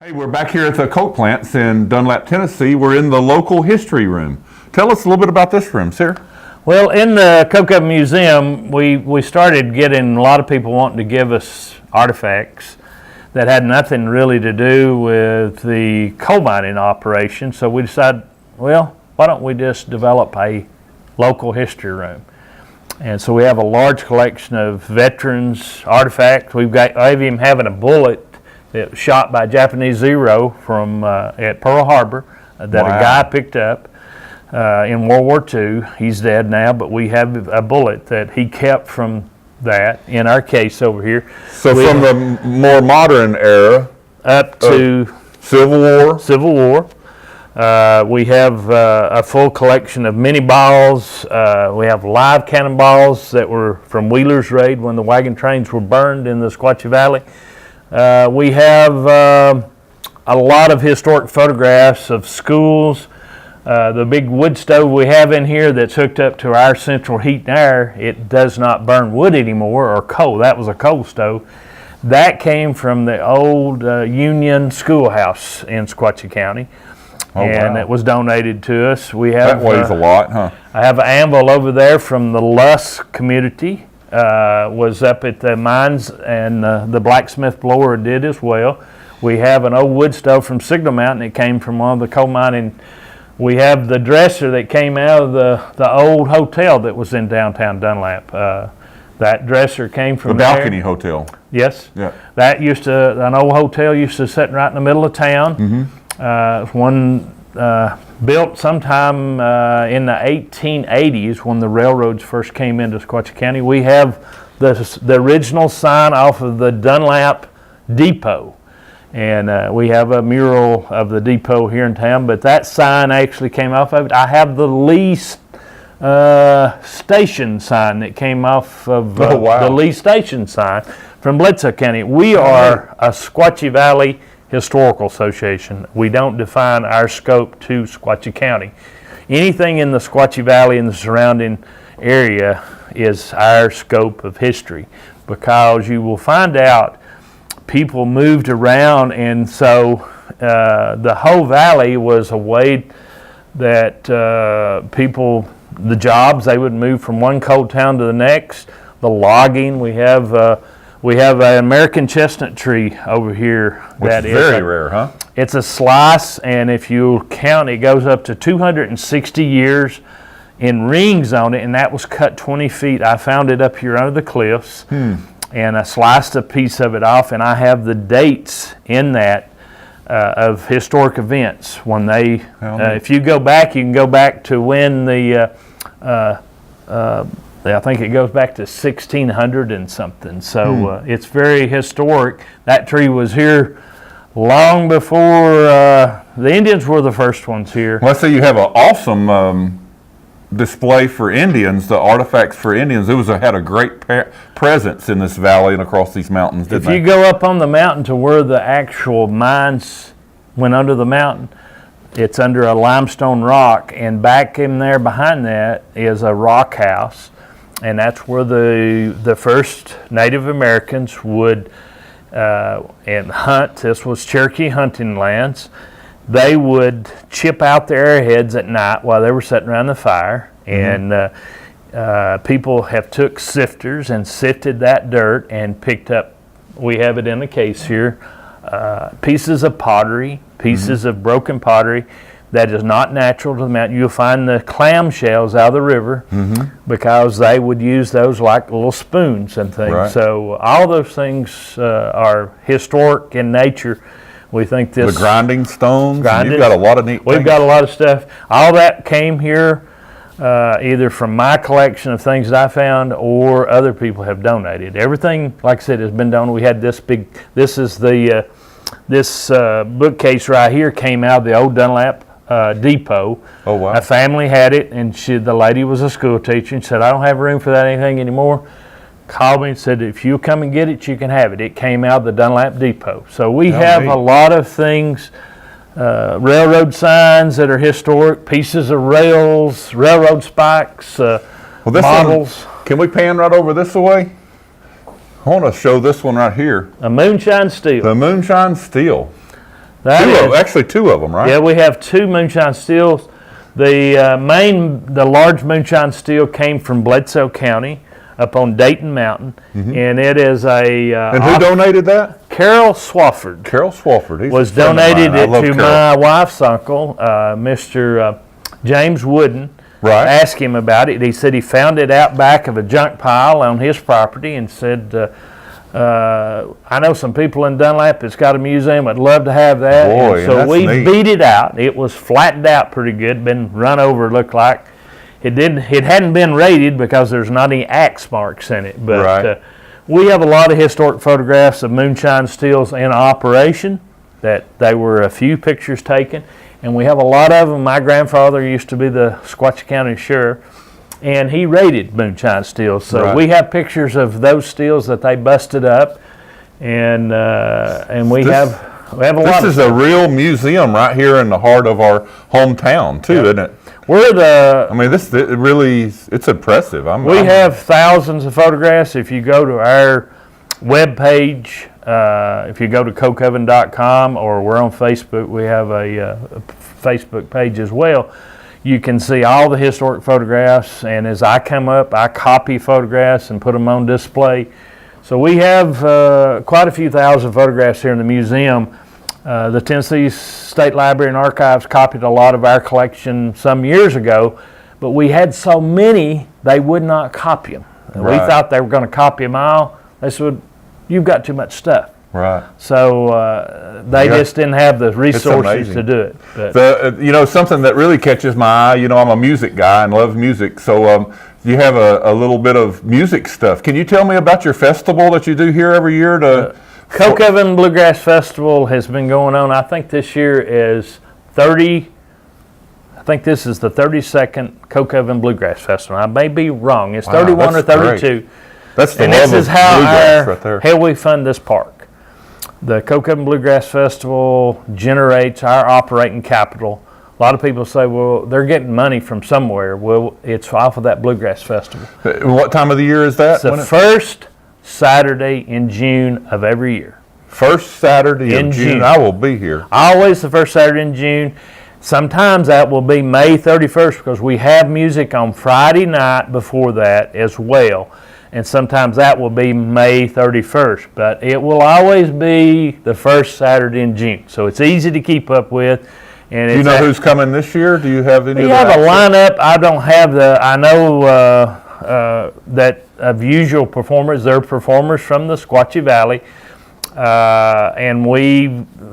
Hey, we're back here at the Coke plants in Dunlap, Tennessee. We're in the local history room. Tell us a little bit about this room, sir. Well, in the Coke Oven Museum, we started getting a lot of people wanting to give us artifacts that had nothing really to do with the coal mining operation. So we decided, well, why don't we just develop a local history room? And so we have a large collection of veterans artifacts. I even having a bullet that was shot by a Japanese Zero from at Pearl Harbor that a guy picked up in World War II. He's dead now, but we have a bullet that he kept from that in our case over here. So from the more modern era up to Civil War. We have a full collection of mini balls. We have live cannonballs that were from Wheeler's Raid when the wagon trains were burned in the Sequatchie Valley. We have a lot of historic photographs of schools. The big wood stove we have in here that's hooked up to our central heat and air, it does not burn wood anymore or coal. That was a coal stove. That came from the old Union schoolhouse in Sequatchie County. And it was donated to us. We have, that weighs a lot, huh? I have an anvil over there from the Lusk community. Was up at the mines, and the blacksmith blower did as well. We have an old wood stove from Signal Mountain. It came from one of the coal mining. We have the dresser that came out of the old hotel that was in downtown Dunlap. That dresser came from the Balcony Hotel. Yes. Yeah. That an old hotel used to sit right in the middle of town. One built sometime in the 1880s when the railroads first came into Sequatchie County. We have the original sign off of the Dunlap Depot, and we have a mural of the depot here in town, but that sign actually came off of it. I have the Lee Station sign that came off of the Lee Station sign from Bledsoe County. We are a Sequatchie Valley Historical Association. We don't define our scope to Sequatchie County. Anything in the Sequatchie Valley and the surrounding area is our scope of history, because you will find out people moved around, and so the whole valley was a way that the jobs, they would move from one coal town to the next. The logging, we have an American chestnut tree over here. That is very rare, huh? It's a slice, and if you count, it goes up to 260 years in rings on it, and that was cut 20 feet. I found it up here under the cliffs, and I sliced a piece of it off, and I have the dates in that of historic events. When they, if you go back, you can go back to when I think it goes back to 1600 and something. So it's very historic. That tree was here long before the Indians were the first ones here. Let's say you have an awesome display for Indians, the artifacts for Indians. It had a great presence in this valley and across these mountains, didn't they? If you go up on the mountain to where the actual mines went under the mountain, it's under a limestone rock, and back in there behind that is a rock house. And that's where the first Native Americans would and hunt. This was Cherokee hunting lands. They would chip out their arrowheads at night while they were sitting around the fire. And people have took sifters and sifted that dirt and picked up, we have it in a case here, pieces of pottery, pieces of broken pottery that is not natural to the mountain. You'll find the clam shells out of the river because they would use those like little spoons and things. Right. So all those things are historic in nature. We think this... The grinding stones, you've got a lot of neat We've things. got a lot of stuff. All that came here either from my collection of things that I found or other people have donated. Everything, like I said, has been donated. We had this big, this is the, this bookcase right here came out of the old Dunlap depot. Oh, wow. A family had it, and the lady was a school teacher and said, I don't have room for that anything anymore. Called me and said, if you come and get it, you can have it. It came out of the Dunlap depot. So we have a lot of things, railroad signs that are historic, pieces of rails, railroad spikes, models. Can we pan right over this way? I want to show this one right here. A moonshine steel. The moonshine steel. Actually, two of them, right? Yeah, we have 2 moonshine stills. The large moonshine still came from Bledsoe County up on Dayton Mountain, and it is and who donated that? Carol Swafford. Carol Swafford. He's was donated it to my wife's uncle, Mr. James Wooden. Right. Asked him about it. He said he found it out back of a junk pile on his property and said, I know some people in Dunlap that's got a museum. I'd love to have that. Boy, and so that's we neat. beat it out. It was flattened out pretty good, been run over, looked like. It hadn't been raided because there's not any axe marks in it. But right. We have a lot of historic photographs of moonshine stills in operation. That they were a few pictures taken, and we have a lot of them. My grandfather used to be the Sequatchie County Sheriff, and he raided moonshine stills. So right. we have pictures of those stills that they busted up, and we have a lot. This is a real museum right here in the heart of our hometown, too, isn't it? I mean, it's impressive. We have thousands of photographs. If you go to our webpage, if you go to cokeoven.com, or we're on Facebook, we have a Facebook page as well. You can see all the historic photographs, and as I come up, I copy photographs and put them on display. So we have quite a few thousand photographs here in the museum. The Tennessee State Library and Archives copied a lot of our collection some years ago, but we had so many they would not copy them. Right. We thought they were going to copy them all. They said, "You've got too much stuff." Right. So they just didn't have the resources to do it. But something that really catches my eye. I'm a music guy and love music. So you have a little bit of music stuff. Can you tell me about your festival that you do here every year? Coke Oven Bluegrass Festival has been going on. I think this year is 30. I think this is the 32nd Coke Oven Bluegrass Festival. I may be wrong. It's 31 or 32. Great. That's the and love this is of how bluegrass right there. how we fund this park. The Coke Oven Bluegrass Festival generates our operating capital. A lot of people say, well, they're getting money from somewhere. Well, it's off of that Bluegrass Festival. What time of the year is that? It's the first Saturday in June of every year. First Saturday in June. I will be here. Always the first Saturday in June. Sometimes that will be May 31st because we have music on Friday night before that as well. And sometimes that will be May 31st. But it will always be the first Saturday in June. So it's easy to keep up with. And Do you know who's coming this year? Do you have any? We have a lineup. I don't have I know that of usual performers. They're performers from the Sequatchie Valley. And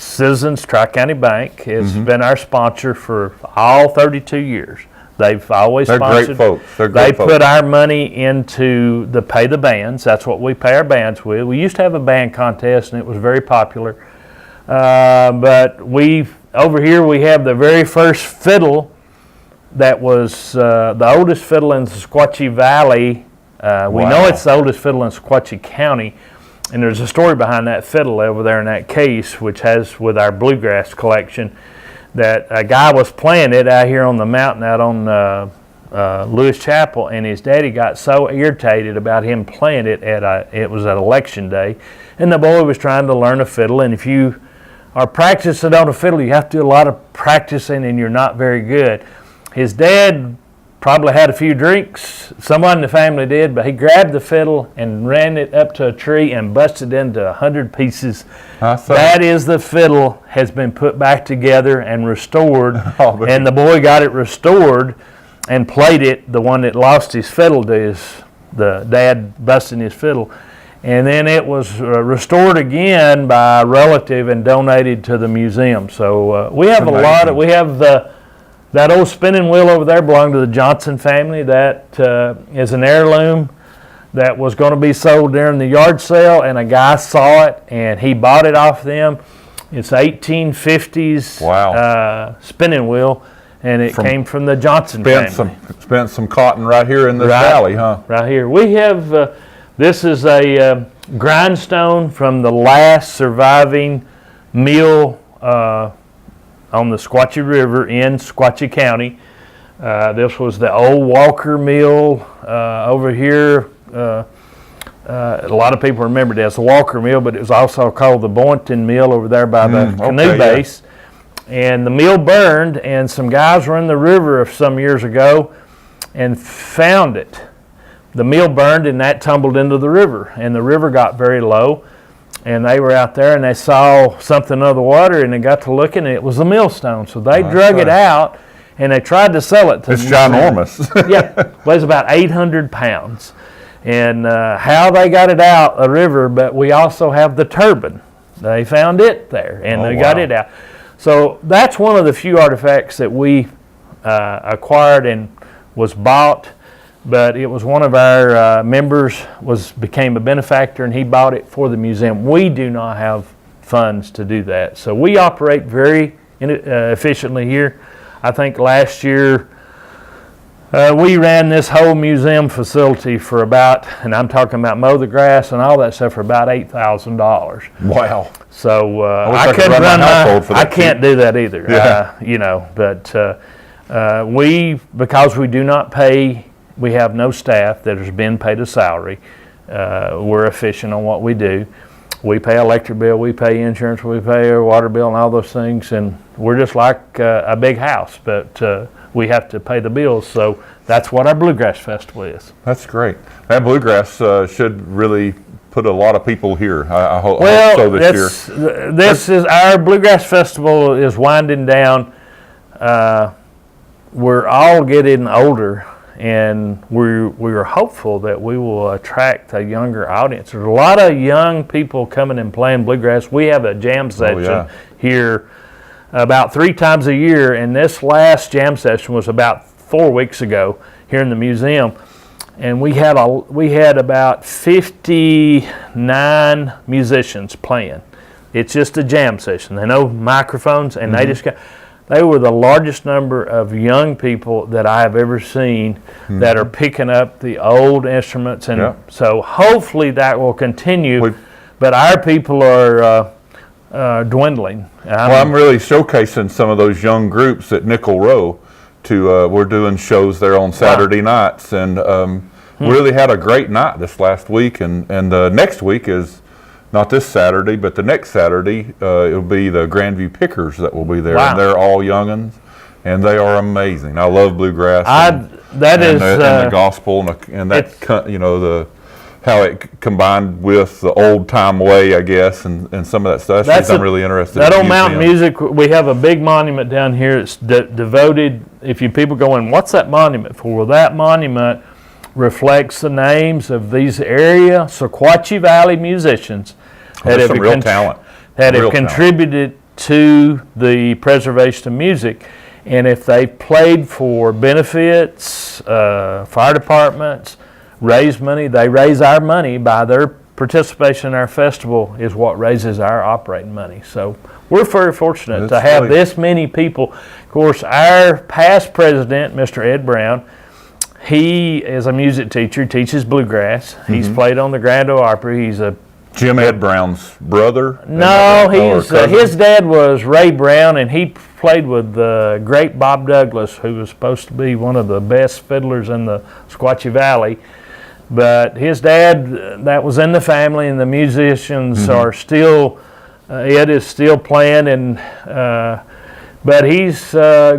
Citizens Tri-County Bank has been our sponsor for all 32 years. They've always sponsored. They're great folks. They put our money into the pay the bands. That's what we pay our bands with. We used to have a band contest, and it was very popular. But over here we have the very first fiddle that was the oldest fiddle in the Sequatchie Valley. We know it's the oldest fiddle in Sequatchie County. And there's a story behind that fiddle over there in that case, which has with our bluegrass collection, that a guy was playing it out here on the mountain out on Lewis Chapel, and his daddy got so irritated about him playing it it was at election day, and the boy was trying to learn a fiddle, and if you are practicing on a fiddle, you have to do a lot of practicing, and you're not very good. His dad probably had a few drinks, someone in the family did, but he grabbed the fiddle and ran it up to a tree and busted into 100 pieces. That is the fiddle has been put back together and restored, and the boy got it restored and played it. The one that lost his fiddle to the dad busting his fiddle. And then it was restored again by a relative and donated to the museum. So we have that old spinning wheel over there belonged to the Johnson family. That is an heirloom that was going to be sold during the yard sale, and a guy saw it, and he bought it off them. It's 1850s spinning wheel, and it came from the Johnson family. Spent some cotton right here in this valley, huh? Right here. We have, this is a grindstone from the last surviving mill on the Sequatchie River in Sequatchie County. This was the old Walker Mill over here. a lot of people remember it as the Walker Mill, but it was also called the Boynton Mill over there by the canoe base. And the mill burned, and some guys were in the river some years ago and found it. The mill burned, and that tumbled into the river, and the river got very low. And they were out there, and they saw something under the water, and they got to looking, and it was a millstone. So they drug it out, and they tried to sell it to It's ginormous. Yeah, weighs about 800 pounds. And how they got it out the river, but we also have the turbine. They found it there, and they got it out. So that's one of the few artifacts that we acquired and was bought. But it was one of our members became a benefactor, and he bought it for the museum. We do not have funds to do that. So we operate very efficiently here. I think last year we ran this whole museum facility for about, and I'm talking about mow the grass and all that stuff, for about $8,000. Wow. So I couldn't run my household for that. I can't do that either. Yeah. But because we do not pay. We have no staff that has been paid a salary. We're efficient on what we do. We pay electric bill, we pay insurance, we pay our water bill and all those things, and we're just like a big house, but we have to pay the bills, so that's what our Bluegrass Festival is. That's great. That Bluegrass should really put a lot of people here. I hope so this year. This is our Bluegrass Festival is winding down. We're all getting older, and we're hopeful that we will attract a younger audience. There's a lot of young people coming and playing bluegrass. We have a jam session here about 3 times a year, and this last jam session was about 4 weeks ago here in the museum, and we had about 59 musicians playing. It's just a jam session. They know microphones, and they were the largest number of young people that I have ever seen that are picking up the old instruments, and so hopefully that will continue. But our people are dwindling. I'm really showcasing some of those young groups at Nickel Row. We're doing shows there on Saturday nights, and we really had a great night this last week. And next week is not this Saturday, but the next Saturday, it'll be the Grandview Pickers that will be there. And they're all young'uns, and they are amazing. I love bluegrass. And the gospel, and that, how it combined with the old time way, I guess, and some of that stuff. I'm really interested in that old mountain music. We have a big monument down here. It's devoted. If you people going, what's that monument for? Well, that monument reflects the names of these area Sequatchie Valley musicians that have real talent. That have contributed to the preservation of music. And if they played for benefits, fire departments, raise money, they raise our money by their participation in our festival is what raises our operating money. So we're very fortunate to have this many people. Of course, our past president, Mr. Ed Brown, he is a music teacher, teaches bluegrass. He's played on the Grand Ole Opry. He's a Jim Ed Brown's brother? No, his dad was Ray Brown, and he played with the great Bob Douglas, who was supposed to be one of the best fiddlers in the Sequatchie Valley. But his dad, that was in the family, and the musicians are still, Ed is still playing, and but he's I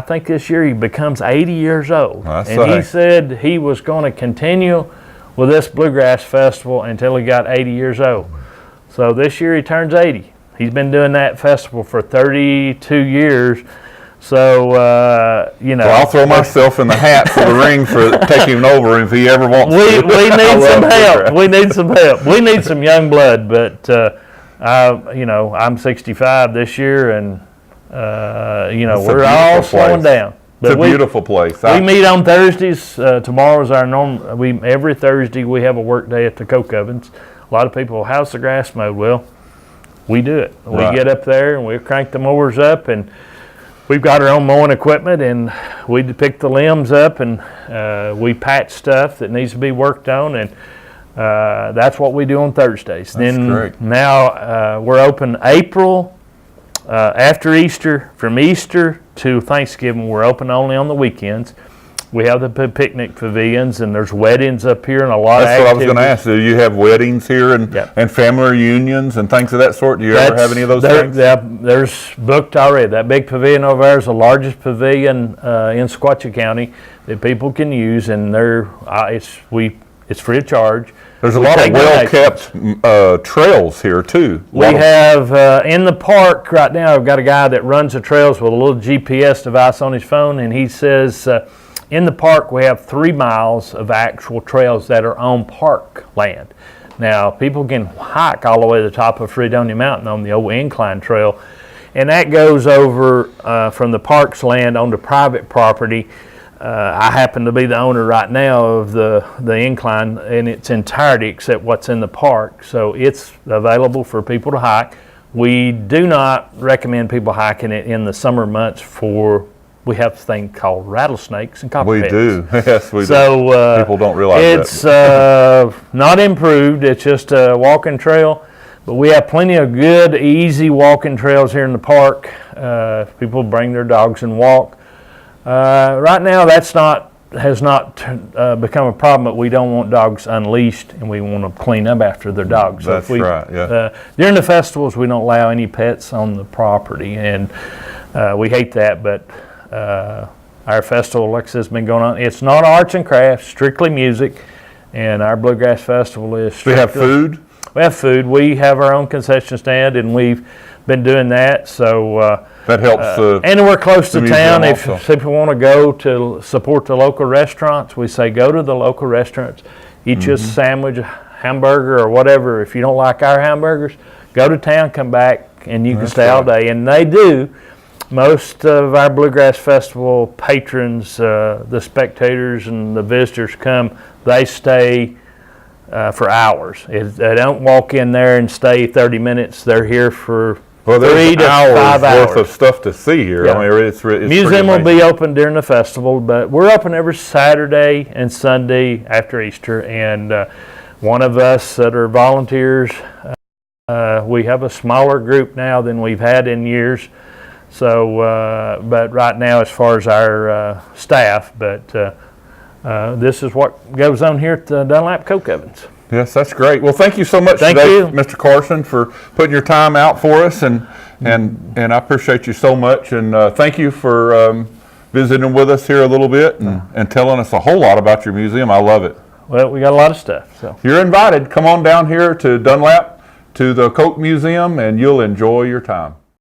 think this year he becomes 80 years old. And he said he was going to continue with this Bluegrass Festival until he got 80 years old. So this year he turns 80. He's been doing that festival for 32 years. So, Well, I'll throw myself in the hat for the ring for taking over if he ever wants to. We need some help. We need some help. We need some young blood, but, I'm 65 this year, and, we're all slowing down. But it's a beautiful place. We meet on Thursdays. Tomorrow's our norm. Every Thursday we have a work day at the Coke Ovens. A lot of people, how's the grass mowed? Well, we do it. We get up there and we crank the mowers up, and we've got our own mowing equipment, and we pick the limbs up, and we patch stuff that needs to be worked on, and that's what we do on Thursdays. That's great. Now we're open April, after Easter, from Easter to Thanksgiving. We're open only on the weekends. We have the picnic pavilions, and there's weddings up here and a lot That's of what I was activities. going to ask. Do you have weddings here and, Yep. and family reunions and things of that sort? Do you ever have any of those things? There's booked already. That big pavilion over there is the largest pavilion in Sequatchie County that people can use, and it's free of charge. There's a We lot of take donations. well-kept trails here, too. We have in the park right now, I've got a guy that runs the trails with a little GPS device on his phone, and he says in the park we have 3 miles of actual trails that are on park land. Now, people can hike all the way to the top of Fredonia Mountain on the old incline trail, and that goes over from the park's land onto private property. I happen to be the owner right now of the incline in its entirety except what's in the park, so it's available for people to hike. We do not recommend people hiking it in the summer months we have a thing called rattlesnakes and copperheads. We do, yes, we do. So people don't realize it's not improved. It's just a walking trail, but we have plenty of good, easy walking trails here in the park. People bring their dogs and walk. Right now, has not become a problem, but we don't want dogs unleashed, and we want to clean up after their dogs. So That's right, yeah. During the festivals, we don't allow any pets on the property, and we hate that, but our festival, like I said, has been going on. It's not arts and crafts, strictly music, and our Bluegrass Festival is strictly... We have food? We have food. We have our own concession stand, and we've been doing that, so... That helps. And we're close to town. If also. people want to go to support the local restaurants, we say go to the local restaurants, eat you a sandwich, a hamburger, or whatever. If you don't like our hamburgers, go to town, come back, and you can stay all day. And they do. Most of our Bluegrass Festival patrons, the spectators and the visitors come, they stay for hours. They don't walk in there and stay 30 minutes. They're here for... Well, there's 3 to 5 hours worth of stuff to see here. Yeah. I mean, it's Museum will be open during the festival, but we're open every Saturday and Sunday after Easter. And one of us that are volunteers, we have a smaller group now than we've had in years. So, but right now, as far as our staff, but this is what goes on here at the Dunlap Coke Ovens. Yes, that's great. Well, thank you so much Thank today, you. Mr. Carson, for putting your time out for us, and I appreciate you so much. And thank you for visiting with us here a little bit and telling us a whole lot about your museum. I love it. Well, we got a lot of stuff. So You're invited. Come on down here to Dunlap to the Coke Museum, and you'll enjoy your time.